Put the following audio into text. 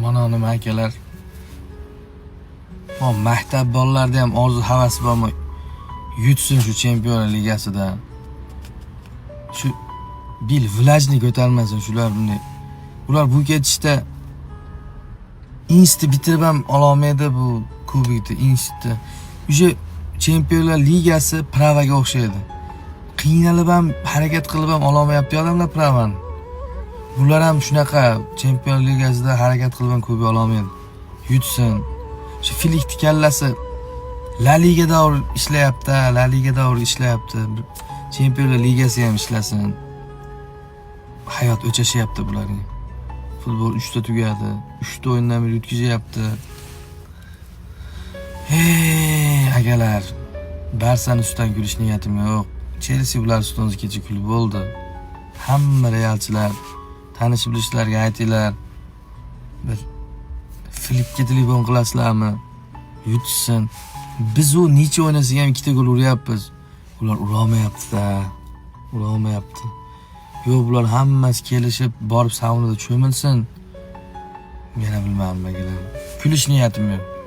Mana nima akalar. O maktab bolalarda ham orzu havas bormi? Yutsin shu Chempionlar Ligasida. Shu bil villajni ko'tarmasin shular bunday. Ular bu ketishda Insti bitirib ham ololmaydi bu kubikni Insti. O'sha Chempionlar Ligasi Pravaga o'xshaydi. Qiynalib ham harakat qilib ham ololmayapti odamlar Pravani. Bular ham shunaqa Chempionlar Ligasida harakat qilib ham kubik ololmaydi. Yutsin. Shu Filikni kallasi La Liga davr ishlayapti, La Liga davr ishlayapti. Chempionlar Ligasi ham ishlasin. Hayot o'chashyapti bularning. Futbol 3 ta tugadi. 3 ta o'yindan bir yutkazayapti. Agalar, Barsani ustidan kulish niyatim yo'q. Chelsea bular ustidan kecha kulib bo'ldi. Hamma realchilar, tanishib bilishlarga aytinglar. Bir Filipga telefon qilasizlarmi? Yutsin. Biz u necha o'ynasiga ham 2 ta gol uryapmiz. Ular urolmayapti-da. Urolmayapti. Yo'q, bular hammasi kelishib, borib saunada cho'milsin. Mena bilmayman, magalar. Kulish niyatim yo'q.